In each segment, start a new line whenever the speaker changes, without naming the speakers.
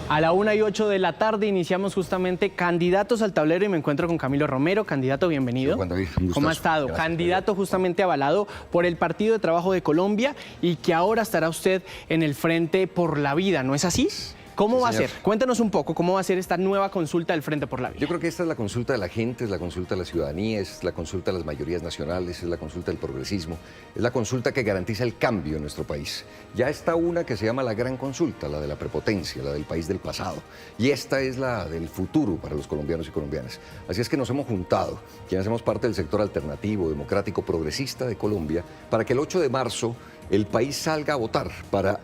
A la 1:08 de la tarde iniciamos justamente Candidatos al Tablero y me encuentro con Camilo Romero. Candidato, bienvenido. ¿Cómo ha estado?
Gracias,
candidato justamente avalado por el Partido de Trabajo de Colombia y que ahora estará usted en el Frente por la Vida, ¿no es así? ¿Cómo va a ser? Cuéntanos un poco cómo va a ser esta nueva consulta del Frente por la Vida.
Yo creo que esta es la consulta de la gente, es la consulta de la ciudadanía, es la consulta de las mayorías nacionales, es la consulta del progresismo, es la consulta que garantiza el cambio en nuestro país. Ya está una que se llama la gran consulta, la de la prepotencia, la del país del pasado. Y esta es la del futuro para los colombianos y colombianas. Así es que nos hemos juntado, quienes hacemos parte del sector alternativo, democrático, progresista de Colombia, para que el 8 de marzo el país salga a votar para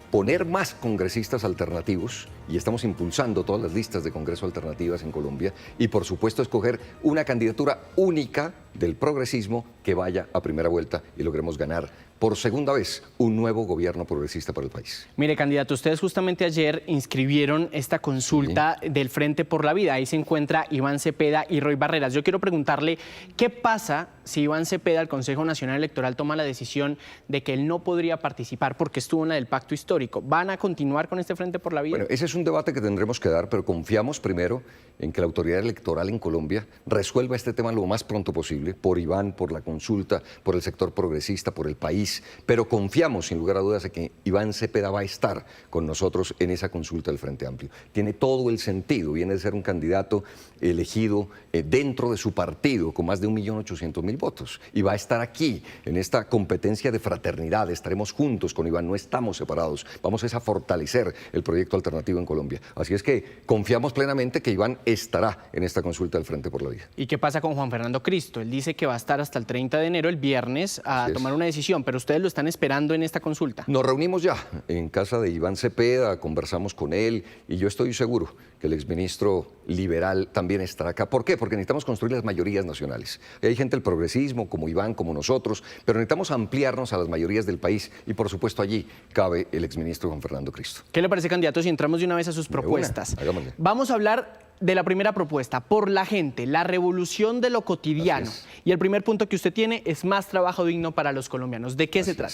poner más congresistas alternativos, y estamos impulsando todas las listas de congreso alternativas en Colombia, y por supuesto escoger una candidatura única del progresismo que vaya a primera vuelta y logremos ganar por segunda vez un nuevo gobierno progresista para el país.
Mire, candidato, ustedes justamente ayer inscribieron esta consulta del Frente por la Vida. Ahí se encuentra Iván Cepeda y Roy Barreras. Yo quiero preguntarle, ¿qué pasa si Iván Cepeda, el Consejo Nacional Electoral, toma la decisión de que él no podría participar porque estuvo en la del Pacto Histórico? ¿Van a continuar con este Frente por la Vida?
Bueno, ese es un debate que tendremos que dar, pero confiamos primero en que la autoridad electoral en Colombia resuelva este tema lo más pronto posible, por Iván, por la consulta, por el sector progresista, por el país, pero confiamos sin lugar a dudas en que Iván Cepeda va a estar con nosotros en esa consulta del Frente Amplio. Tiene todo el sentido, viene de ser un candidato elegido dentro de su partido con más de 1.800.000 votos y va a estar aquí en esta competencia de fraternidad. Estaremos juntos con Iván, no estamos separados, vamos a fortalecer el proyecto alternativo en Colombia. Así es que confiamos plenamente que Iván estará en esta consulta del Frente por la Vida.
¿Y qué pasa con Juan Fernando Cristo? Él dice que va a estar hasta el 30 de enero, el viernes, a tomar una decisión, pero ustedes lo están esperando en esta consulta.
Nos reunimos ya en casa de Iván Cepeda, conversamos con él y yo estoy seguro que el exministro liberal también estará acá. ¿Por qué? Porque necesitamos construir las mayorías nacionales. Hay gente del progresismo, como Iván, como nosotros, pero necesitamos ampliarnos a las mayorías del país y por supuesto allí cabe el exministro Juan Fernando Cristo.
¿Qué le parece, candidato, si entramos de una vez a sus propuestas?
Hagámosle.
Vamos a hablar de la primera propuesta, por la gente, la revolución de lo cotidiano. Y el primer punto que usted tiene es más trabajo digno para los colombianos. ¿De qué se trata?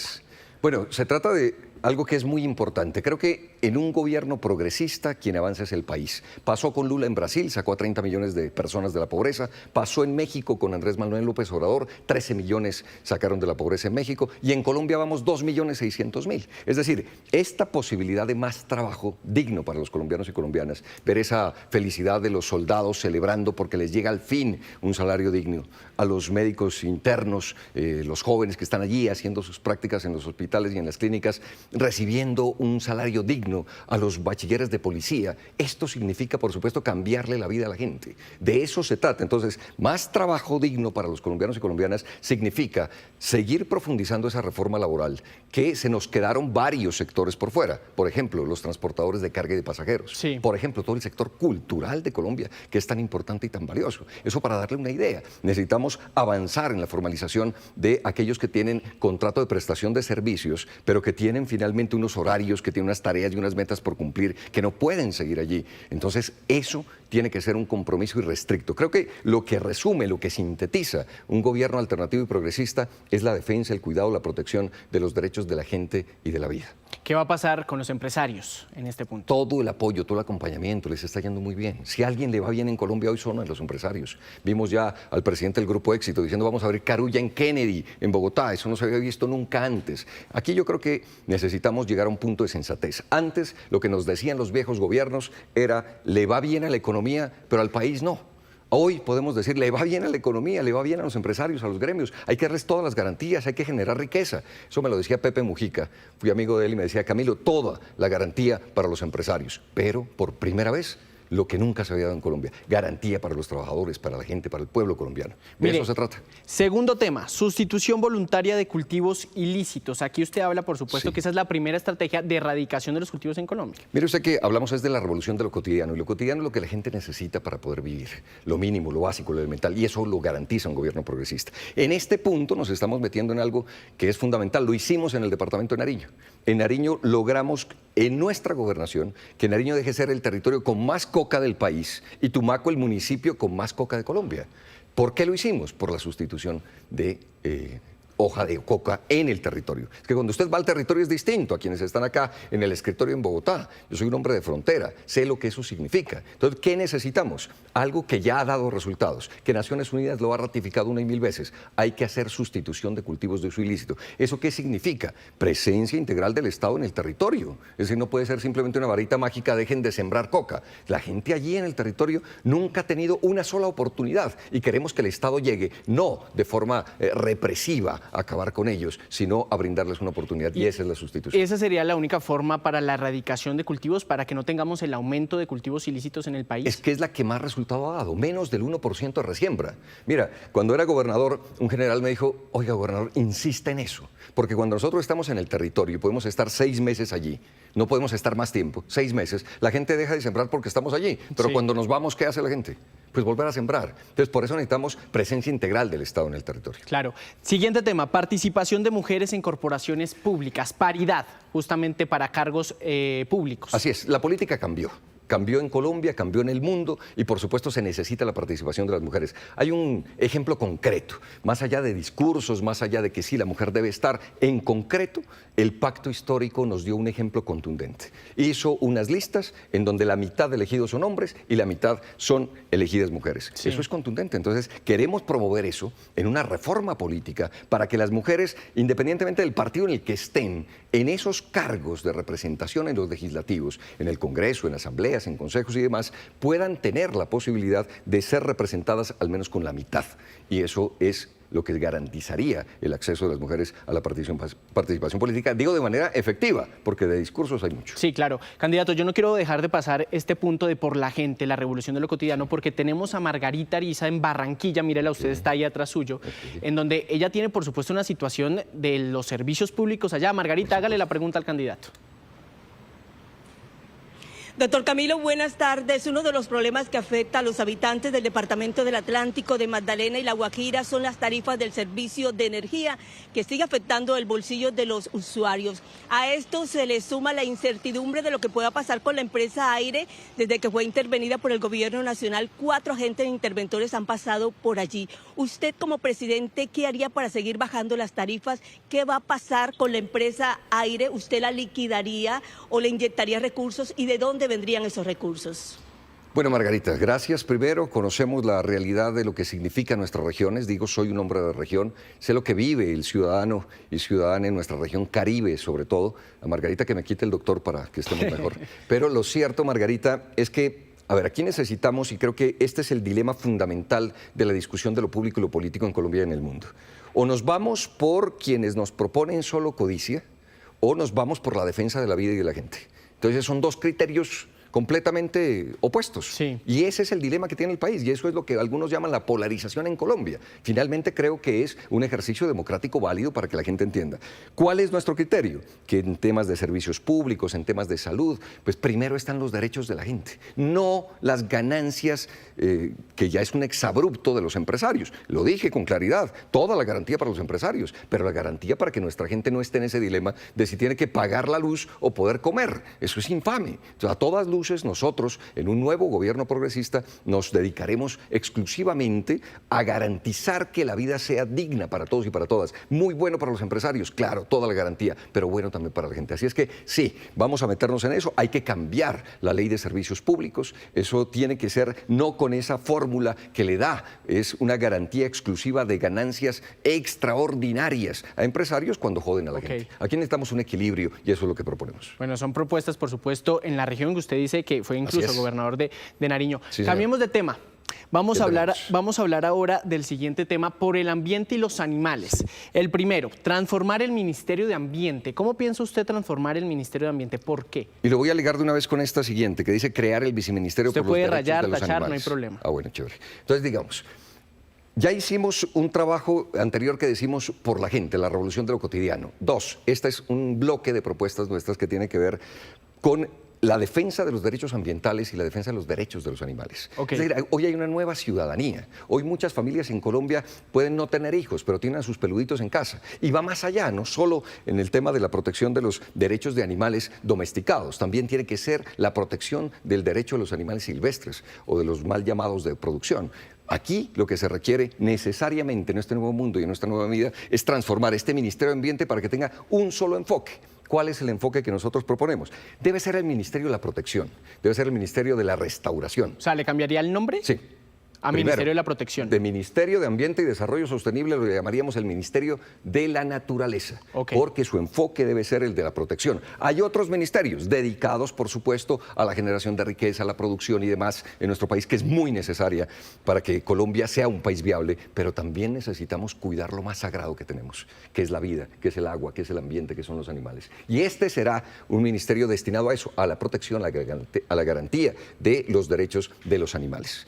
Bueno, se trata de algo que es muy importante. Creo que en un gobierno progresista quien avanza es el país. Pasó con Lula en Brasil, sacó a 30 millones de personas de la pobreza. Pasó en México con Andrés Manuel López Obrador, 13 millones sacaron de la pobreza en México. Y en Colombia vamos 2.600.000. Es decir, esta posibilidad de más trabajo digno para los colombianos y colombianas, ver esa felicidad de los soldados celebrando porque les llega al fin un salario digno, a los médicos internos, los jóvenes que están allí haciendo sus prácticas en los hospitales y en las clínicas, recibiendo un salario digno, a los bachilleres de policía. Esto significa, por supuesto, cambiarle la vida a la gente. De eso se trata. Entonces, más trabajo digno para los colombianos y colombianas significa seguir profundizando esa reforma laboral, que se nos quedaron varios sectores por fuera. Por ejemplo, los transportadores de carga y de pasajeros.
Sí.
Por ejemplo, todo el sector cultural de Colombia, que es tan importante y tan valioso. Eso para darle una idea. Necesitamos avanzar en la formalización de aquellos que tienen contrato de prestación de servicios, pero que tienen finalmente unos horarios, que tienen unas tareas y unas metas por cumplir, que no pueden seguir allí. Entonces, eso tiene que ser un compromiso irrestricto. Creo que lo que resume, lo que sintetiza un gobierno alternativo y progresista es la defensa, el cuidado, la protección de los derechos de la gente y de la vida.
¿Qué va a pasar con los empresarios en este punto?
Todo el apoyo, todo el acompañamiento, les está yendo muy bien. Si a alguien le va bien en Colombia hoy son a los empresarios. Vimos ya al presidente del Grupo Éxito diciendo vamos a abrir Carulla en Kennedy, en Bogotá. Eso no se había visto nunca antes. Aquí yo creo que necesitamos llegar a un punto de sensatez. Antes lo que nos decían los viejos gobiernos era le va bien a la economía, pero al país no. Hoy podemos decir, le va bien a la economía, le va bien a los empresarios, a los gremios, hay que darles todas las garantías, hay que generar riqueza. Eso me lo decía Pepe Mujica, fui amigo de él y me decía, Camilo, toda la garantía para los empresarios, pero por primera vez, lo que nunca se había dado en Colombia, garantía para los trabajadores, para la gente, para el pueblo colombiano. De eso se trata.
Segundo tema, sustitución voluntaria de cultivos ilícitos. Aquí usted habla, por supuesto, que esa es la primera estrategia de erradicación de los cultivos en Colombia.
Mire usted que hablamos es de la revolución de lo cotidiano, y lo cotidiano es lo que la gente necesita para poder vivir, lo mínimo, lo básico, lo elemental, y eso lo garantiza un gobierno progresista. En este punto nos estamos metiendo en algo que es fundamental, lo hicimos en el departamento de Nariño. En Nariño logramos, en nuestra gobernación, que Nariño deje de ser el territorio con más coca del país y Tumaco el municipio con más coca de Colombia. ¿Por qué lo hicimos? Por la sustitución de hoja de coca en el territorio. Es que cuando usted va al territorio es distinto a quienes están acá en el escritorio en Bogotá. Yo soy un hombre de frontera, sé lo que eso significa. Entonces, ¿qué necesitamos? Algo que ya ha dado resultados, que Naciones Unidas lo ha ratificado 1 y 1000 veces. Hay que hacer sustitución de cultivos de uso ilícito. ¿Eso qué significa? Presencia integral del Estado en el territorio. Es decir, no puede ser simplemente una varita mágica, dejen de sembrar coca. La gente allí en el territorio nunca ha tenido una sola oportunidad y queremos que el Estado llegue, no de forma represiva, acabar con ellos, sino a brindarles una oportunidad, y esa es la sustitución.
¿Esa sería la única forma para la erradicación de cultivos, para que no tengamos el aumento de cultivos ilícitos en el país?
Es que es la que más resultado ha dado, menos del 1% de resiembra. Mira, cuando era gobernador, un general me dijo, oiga, gobernador, insista en eso, porque cuando nosotros estamos en el territorio y podemos estar 6 meses allí, no podemos estar más tiempo, 6 meses, la gente deja de sembrar porque estamos allí, pero cuando nos vamos, ¿qué hace la gente? Pues volver a sembrar. Entonces, por eso necesitamos presencia integral del Estado en el territorio.
Claro. Siguiente tema, participación de mujeres en corporaciones públicas, paridad, justamente para cargos públicos.
Así es, la política cambió. Cambió en Colombia, cambió en el mundo y por supuesto se necesita la participación de las mujeres. Hay un ejemplo concreto, más allá de discursos, más allá de que sí, la mujer debe estar, en concreto, el pacto histórico nos dio un ejemplo contundente. Hizo unas listas en donde la mitad de elegidos son hombres y la mitad son elegidas mujeres. Sí. Eso es contundente. Entonces, queremos promover eso en una reforma política para que las mujeres, independientemente del partido en el que estén, en esos cargos de representación en los legislativos, en el Congreso, en asambleas, en consejos y demás, puedan tener la posibilidad de ser representadas al menos con la mitad. Y eso es lo que garantizaría el acceso de las mujeres a la participación política, digo de manera efectiva, porque de discursos hay mucho.
Sí, claro. Candidato, yo no quiero dejar de pasar este punto de por la gente, la revolución de lo cotidiano, porque tenemos a Margarita Ariza en Barranquilla, mírela, usted está ahí atrás suyo, en donde ella tiene, por supuesto, una situación de los servicios públicos allá. Margarita, hágale la pregunta al candidato.
Doctor Camilo, buenas tardes. Uno de los problemas que afecta a los habitantes del departamento del Atlántico, de Magdalena y La Guajira son las tarifas del servicio de energía, que sigue afectando el bolsillo de los usuarios. A esto se le suma la incertidumbre de lo que pueda pasar con la empresa Aire. Desde que fue intervenida por el gobierno nacional, 4 agentes interventores han pasado por allí. Usted, como presidente, ¿qué haría para seguir bajando las tarifas? ¿Qué va a pasar con la empresa Aire? ¿Usted la liquidaría o le inyectaría recursos? ¿Y de dónde vendrían esos recursos?
Bueno, Margarita, gracias. Primero, conocemos la realidad de lo que significan nuestras regiones. Digo, soy un hombre de región, sé lo que vive el ciudadano y ciudadana en nuestra región Caribe, sobre todo. A Margarita que me quite el doctor para que estemos mejor. Pero lo cierto, Margarita, es que, a ver, aquí necesitamos, y creo que este es el dilema fundamental de la discusión de lo público y lo político en Colombia y en el mundo. O nos vamos por quienes nos proponen solo codicia, o nos vamos por la defensa de la vida y de la gente. Entonces son 2 criterios completamente opuestos.
Sí.
Y ese es el dilema que tiene el país, y eso es lo que algunos llaman la polarización en Colombia. Finalmente creo que es un ejercicio democrático válido para que la gente entienda. ¿Cuál es nuestro criterio? Que en temas de servicios públicos, en temas de salud, pues primero están los derechos de la gente, no las ganancias, que ya es un exabrupto de los empresarios. Lo dije con claridad, toda la garantía para los empresarios, pero la garantía para que nuestra gente no esté en ese dilema de si tiene que pagar la luz o poder comer. Eso es infame. Entonces, a todas luces, nosotros, en un nuevo gobierno progresista, nos dedicaremos exclusivamente a garantizar que la vida sea digna para todos y para todas. Muy bueno para los empresarios, claro, toda la garantía, pero bueno también para la gente. Así es que sí, vamos a meternos en eso. Hay que cambiar la ley de servicios públicos. Eso tiene que ser no con esa fórmula que le da, es una garantía exclusiva de ganancias extraordinarias a empresarios cuando joden a la gente. Aquí necesitamos un equilibrio y eso es lo que proponemos.
Bueno, son propuestas, por supuesto, en la región que usted dice que fue incluso gobernador de Nariño.
Sí,
cambiemos de tema. Vamos a hablar ahora del siguiente tema, por el ambiente y los animales. El primero, transformar el Ministerio de Ambiente. ¿Cómo piensa usted transformar el Ministerio de Ambiente? ¿Por qué?
Y lo voy a ligar de una vez con esta siguiente, que dice crear el viceministerio por los derechos de los animales.
Usted puede rayar, tachar, no hay problema.
Ah, bueno, chévere. Entonces, digamos, ya hicimos un trabajo anterior que decimos por la gente, la revolución de lo cotidiano. 2, este es un bloque de propuestas nuestras que tiene que ver con la defensa de los derechos ambientales y la defensa de los derechos de los animales.
Okay.
Es decir, hoy hay una nueva ciudadanía. Hoy muchas familias en Colombia pueden no tener hijos, pero tienen a sus peluditos en casa. Y va más allá, no solo en el tema de la protección de los derechos de animales domesticados, también tiene que ser la protección del derecho de los animales silvestres o de los mal llamados de producción. Aquí lo que se requiere necesariamente en este nuevo mundo y en nuestra nueva vida es transformar este Ministerio de Ambiente para que tenga un solo enfoque. ¿Cuál es el enfoque que nosotros proponemos? Debe ser el Ministerio de la Protección, debe ser el Ministerio de la Restauración.
O sea, ¿le cambiaría el nombre?
Sí.
A
Primero,
Ministerio de la Protección.
De Ministerio de Ambiente y Desarrollo Sostenible lo llamaríamos el Ministerio de la Naturaleza, porque su enfoque debe ser el de la protección. Hay otros ministerios dedicados, por supuesto, a la generación de riqueza, a la producción y demás en nuestro país, que es muy necesaria para que Colombia sea un país viable, pero también necesitamos cuidar lo más sagrado que tenemos, que es la vida, que es el agua, que es el ambiente, que son los animales. Y este será un ministerio destinado a eso, a la protección, a la garantía de los derechos de los animales.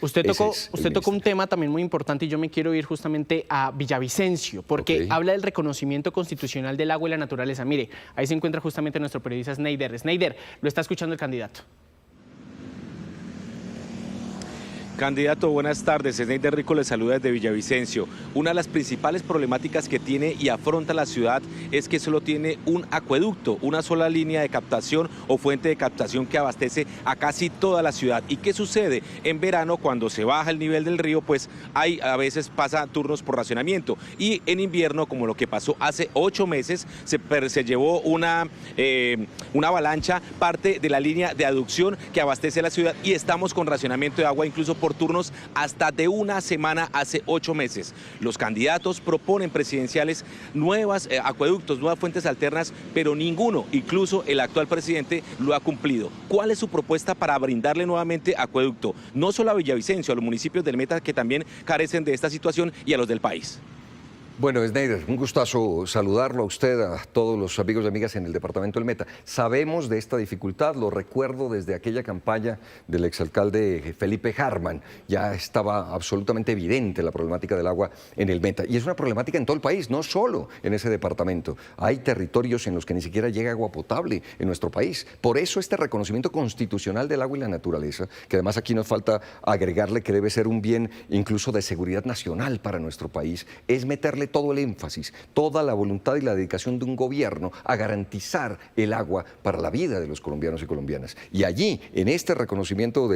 Usted tocó un tema también muy importante y yo me quiero ir justamente a Villavicencio, porque habla del reconocimiento constitucional del agua y la naturaleza. Mire, ahí se encuentra justamente nuestro periodista Sneider. Sneider, lo está escuchando el candidato.
Candidato, buenas tardes. Sneider Rico le saluda desde Villavicencio. Una de las principales problemáticas que tiene y afronta la ciudad es que solo tiene un acueducto, una sola línea de captación o fuente de captación que abastece a casi toda la ciudad. ¿Y qué sucede? En verano, cuando se baja el nivel del río, pues a veces pasa turnos por racionamiento. Y en invierno, como lo que pasó hace 8 meses, se llevó una avalancha, parte de la línea de aducción que abastece la ciudad y estamos con racionamiento de agua incluso por turnos hasta de una semana hace 8 meses. Los candidatos proponen presidenciales nuevos acueductos, nuevas fuentes alternas, pero ninguno, incluso el actual presidente, lo ha cumplido. ¿Cuál es su propuesta para brindarle nuevamente acueducto? No solo a Villavicencio, a los municipios del Meta que también carecen de esta situación y a los del país.
Bueno, Sneider, un gustazo saludarlo a usted, a todos los amigos y amigas en el departamento del Meta. Sabemos de esta dificultad, lo recuerdo desde aquella campaña del exalcalde Felipe Harman. Ya estaba absolutamente evidente la problemática del agua en el Meta. Y es una problemática en todo el país, no solo en ese departamento. Hay territorios en los que ni siquiera llega agua potable en nuestro país. Por eso este reconocimiento constitucional del agua y la naturaleza, que además aquí nos falta agregarle que debe ser un bien incluso de seguridad nacional para nuestro país, es meterle todo el énfasis, toda la voluntad y la dedicación de un gobierno a garantizar el agua para la vida de los colombianos y colombianas. Y allí, en este reconocimiento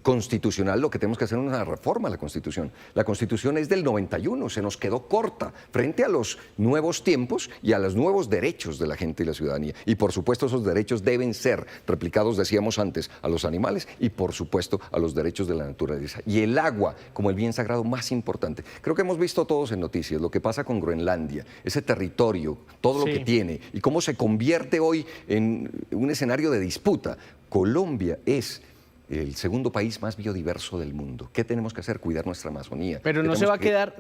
constitucional, lo que tenemos que hacer es una reforma a la Constitución. La Constitución es del 91, se nos quedó corta frente a los nuevos tiempos y a los nuevos derechos de la gente y la ciudadanía. Y por supuesto esos derechos deben ser replicados, decíamos antes, a los animales y por supuesto a los derechos de la naturaleza. Y el agua como el bien sagrado más importante. Creo que hemos visto todos en noticias lo que pasa con Groenlandia, ese territorio, todo lo que tiene y cómo se convierte hoy en un escenario de disputa. Colombia es el segundo país más biodiverso del mundo. ¿Qué tenemos que hacer? Cuidar nuestra Amazonía.
Pero no se va a quedar,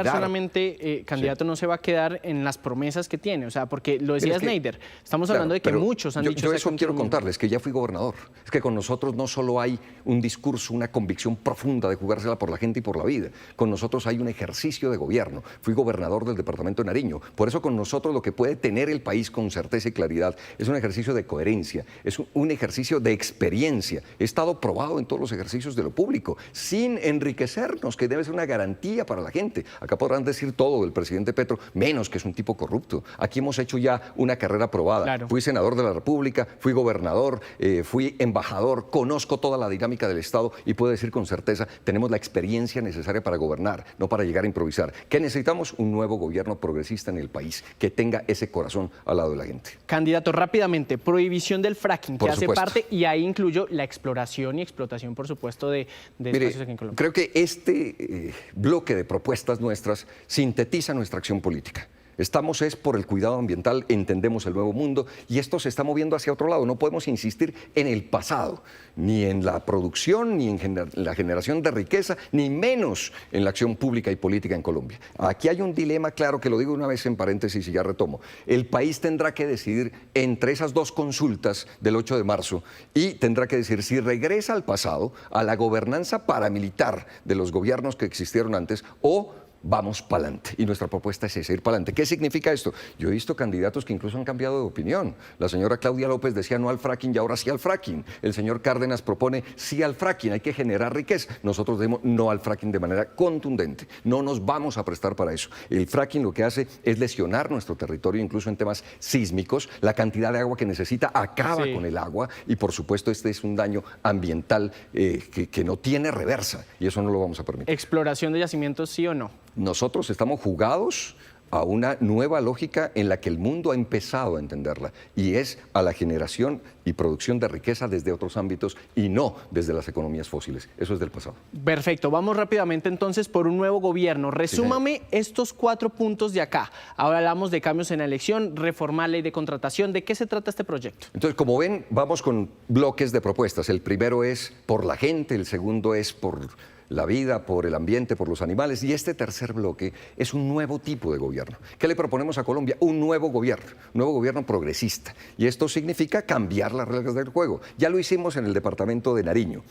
solamente, candidato, no se va a quedar en las promesas que tiene. O sea, porque lo decía Sneider, estamos hablando de que muchos han dicho...
Yo eso quiero contarles, que ya fui gobernador. Es que con nosotros no solo hay un discurso, una convicción profunda de jugársela por la gente y por la vida. Con nosotros hay un ejercicio de gobierno. Fui gobernador del departamento de Nariño. Por eso con nosotros lo que puede tener el país con certeza y claridad es un ejercicio de coherencia, es un ejercicio de experiencia. Estado probado en todos los ejercicios de lo público, sin enriquecernos, que debe ser una garantía para la gente. Acá podrán decir todo del presidente Petro, menos que es un tipo corrupto. Aquí hemos hecho ya una carrera probada. Claro. Fui senador de la República, fui gobernador, fui embajador, conozco toda la dinámica del Estado y puedo decir con certeza, tenemos la experiencia necesaria para gobernar, no para llegar a improvisar. ¿Qué necesitamos? Un nuevo gobierno progresista en el país, que tenga ese corazón al lado de la gente.
Candidato, rápidamente, prohibición del fracking, que hace parte, y ahí incluyo la exploración y explotación, por supuesto, de espacios aquí en Colombia.
Creo que este bloque de propuestas nuestras sintetiza nuestra acción política. Estamos por el cuidado ambiental, entendemos el nuevo mundo y esto se está moviendo hacia otro lado. No podemos insistir en el pasado, ni en la producción, ni en la generación de riqueza, ni menos en la acción pública y política en Colombia. Aquí hay un dilema claro, que lo digo una vez en paréntesis y ya retomo. El país tendrá que decidir entre esas dos consultas del 8 de marzo y tendrá que decidir si regresa al pasado, a la gobernanza paramilitar de los gobiernos que existieron antes, o vamos para adelante. Y nuestra propuesta es esa, ir para adelante. ¿Qué significa esto? Yo he visto candidatos que incluso han cambiado de opinión. La señora Claudia López decía no al fracking y ahora sí al fracking. El señor Cárdenas propone sí al fracking, hay que generar riqueza. Nosotros decimos no al fracking de manera contundente. No nos vamos a prestar para eso. El fracking lo que hace es lesionar nuestro territorio, incluso en temas sísmicos. La cantidad de agua que necesita acaba con el agua y, por supuesto, este es un daño ambiental que no tiene reversa y eso no lo vamos a permitir.
¿Exploración de yacimientos sí o no?
Nosotros estamos jugados a una nueva lógica en la que el mundo ha empezado a entenderla y es a la generación y producción de riqueza desde otros ámbitos y no desde las economías fósiles. Eso es del pasado.
Perfecto. Vamos rápidamente entonces por un nuevo gobierno. Resúmame estos 4 puntos de acá. Ahora hablamos de cambios en la elección, reformar ley de contratación. ¿De qué se trata este proyecto?
Entonces, como ven, vamos con bloques de propuestas. El primero es por la gente, el segundo es por la vida, por el ambiente, por los animales. Y este tercer bloque es un nuevo tipo de gobierno. ¿Qué le proponemos a Colombia? Un nuevo gobierno progresista. Y esto significa cambiar las reglas del juego. Ya lo hicimos en el departamento de Nariño.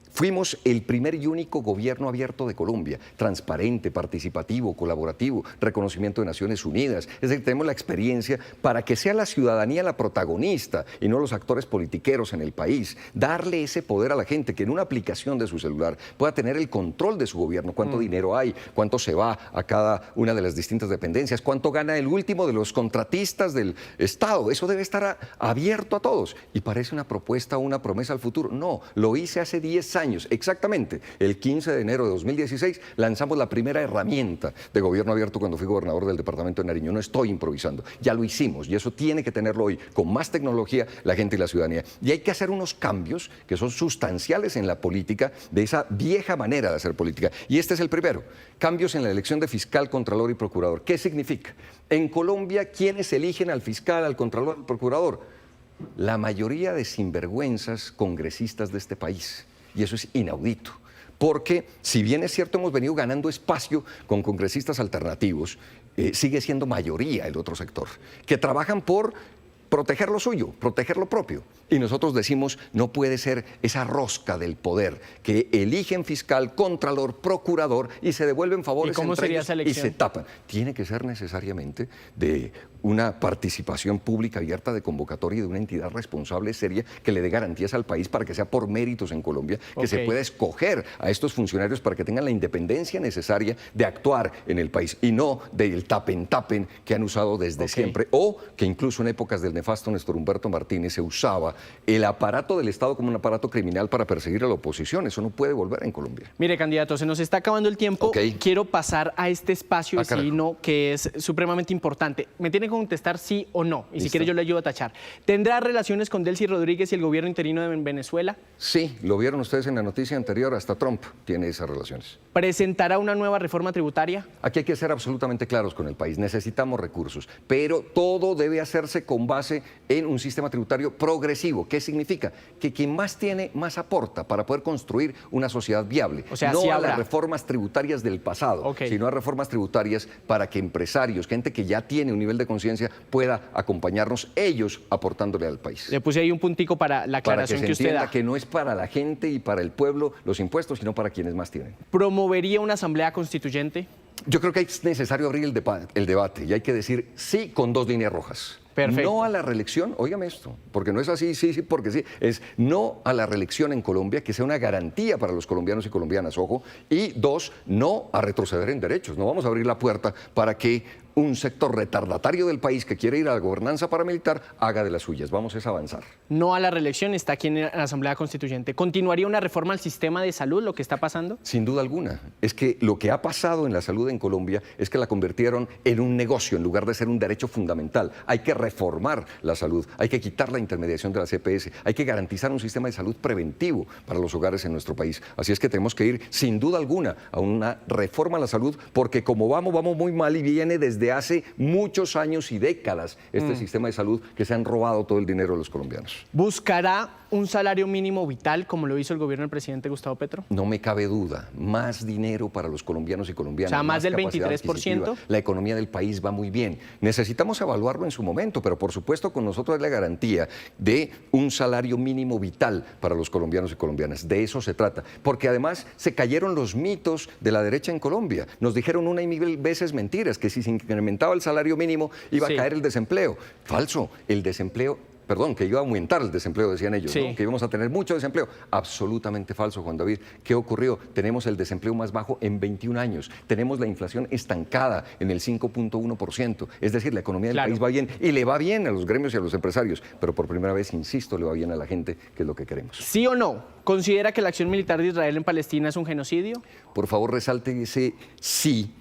Fuimos el primer y único gobierno abierto de Colombia, transparente, participativo, colaborativo, reconocimiento de Naciones Unidas. Es decir, tenemos la experiencia para que sea la ciudadanía la protagonista y no los actores politiqueros en el país. Darle ese poder a la gente que en una aplicación de su celular pueda tener el control de su gobierno, cuánto dinero hay, cuánto se va a cada una de las distintas dependencias, cuánto gana el último de los contratistas del Estado. Eso debe estar abierto a todos. Y parece una propuesta o una promesa al futuro. No, lo hice hace 10 años. Exactamente, el 15 de enero de 2016 lanzamos la primera herramienta de gobierno abierto cuando fui gobernador del departamento de Nariño. No estoy improvisando, ya lo hicimos y eso tiene que tenerlo hoy con más tecnología la gente y la ciudadanía. Y hay que hacer unos cambios que son sustanciales en la política de esa vieja manera de hacer política. Y este es el primero, cambios en la elección de fiscal, contralor y procurador. ¿Qué significa? En Colombia, ¿quiénes eligen al fiscal, al contralor, al procurador? La mayoría de sinvergüenzas congresistas de este país. Y eso es inaudito, porque si bien es cierto hemos venido ganando espacio con congresistas alternativos, sigue siendo mayoría el otro sector, que trabajan por proteger lo suyo, proteger lo propio. Y nosotros decimos, no puede ser esa rosca del poder, que eligen fiscal, contralor, procurador y se devuelven favores entre ellos y se tapan. Tiene que ser necesariamente de una participación pública abierta de convocatoria de una entidad responsable, seria, que le dé garantías al país para que sea por méritos en Colombia, que se pueda escoger a estos funcionarios para que tengan la independencia necesaria de actuar en el país y no del tapen que han usado desde siempre o que incluso en épocas del nefasto Néstor Humberto Martínez se usaba el aparato del Estado como un aparato criminal para perseguir a la oposición. Eso no puede volver en Colombia.
Mire, candidato, se nos está acabando el tiempo. Quiero pasar a este espacio de sí y no, que es supremamente importante. Me tiene que contestar sí o no. Y si quiere yo le ayudo a tachar. ¿Tendrá relaciones con Delcy Rodríguez y el gobierno interino de Venezuela?
Sí, lo vieron ustedes en la noticia anterior. Hasta Trump tiene esas relaciones.
¿Presentará una nueva reforma tributaria?
Aquí hay que ser absolutamente claros con el país. Necesitamos recursos, pero todo debe hacerse con base en un sistema tributario progresivo. ¿Qué significa? Que quien más tiene, más aporta para poder construir una sociedad viable.
O sea,
no
sí
a
habrá
las reformas tributarias del pasado, sino a reformas tributarias para que empresarios, gente que ya tiene un nivel de conciencia, pueda acompañarnos ellos aportándole al país.
Le puse ahí un puntico para la aclaración que usted da.
Que no es para la gente y para el pueblo los impuestos, sino para quienes más tienen.
¿Promovería una asamblea constituyente?
Yo creo que es necesario abrir el debate y hay que decir sí con 2 líneas rojas.
Perfecto.
No a la reelección, óigame esto, porque no es así, sí, porque sí, es no a la reelección en Colombia, que sea una garantía para los colombianos y colombianas, ojo, y 2, no a retroceder en derechos. No vamos a abrir la puerta para que un sector retardatario del país que quiere ir a la gobernanza paramilitar haga de las suyas. Vamos a avanzar.
No a la reelección, está aquí en la Asamblea Constituyente. ¿Continuaría una reforma al sistema de salud, lo que está pasando?
Sin duda alguna. Es que lo que ha pasado en la salud en Colombia es que la convirtieron en un negocio en lugar de ser un derecho fundamental. Hay que reformar la salud, hay que quitar la intermediación de la EPS, hay que garantizar un sistema de salud preventivo para los hogares en nuestro país. Así es que tenemos que ir, sin duda alguna, a una reforma a la salud, porque como vamos muy mal y viene desde desde hace muchos años y décadas este sistema de salud que se han robado todo el dinero de los colombianos.
¿Buscará un salario mínimo vital como lo hizo el gobierno del presidente Gustavo Petro?
No me cabe duda, más dinero para los colombianos y colombianas.
O sea, más del
capacidad
23%.
adquisitiva. La economía del país va muy bien. Necesitamos evaluarlo en su momento, pero por supuesto con nosotros es la garantía de un salario mínimo vital para los colombianos y colombianas. De eso se trata. Porque además se cayeron los mitos de la derecha en Colombia. Nos dijeron una y mil veces mentiras, que si se incrementaba el salario mínimo iba a caer el desempleo. Falso. El desempleo... Perdón, que iba a aumentar el desempleo, decían ellos, ¿no? Que íbamos a tener mucho desempleo. Absolutamente falso, Juan David. ¿Qué ocurrió? Tenemos el desempleo más bajo en 21 años. Tenemos la inflación estancada en el 5.1%. Es decir, la economía del país va bien y le va bien a los gremios y a los empresarios. Pero por primera vez, insisto, le va bien a la gente, que es lo que queremos.
¿Sí o no? ¿Considera que la acción militar de Israel en Palestina es un genocidio?
Por favor, resalte ese sí.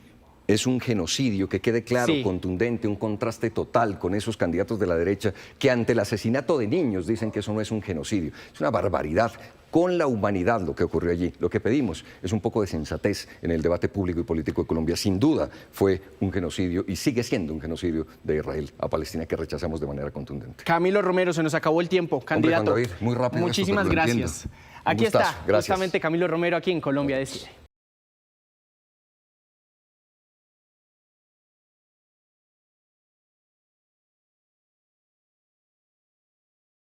Es un genocidio, que quede claro, contundente, un contraste total con esos candidatos de la derecha que ante el asesinato de niños dicen que eso no es un genocidio. Es una barbaridad con la humanidad lo que ocurrió allí. Lo que pedimos es un poco de sensatez en el debate público y político de Colombia. Sin duda fue un genocidio y sigue siendo un genocidio de Israel a Palestina que rechazamos de manera contundente.
Camilo Romero, se nos acabó el tiempo, candidato.
Hombre, Juan David, muy rápido.
Muchísimas gracias. Aquí está, justamente Camilo Romero, aquí en Colombia Decide.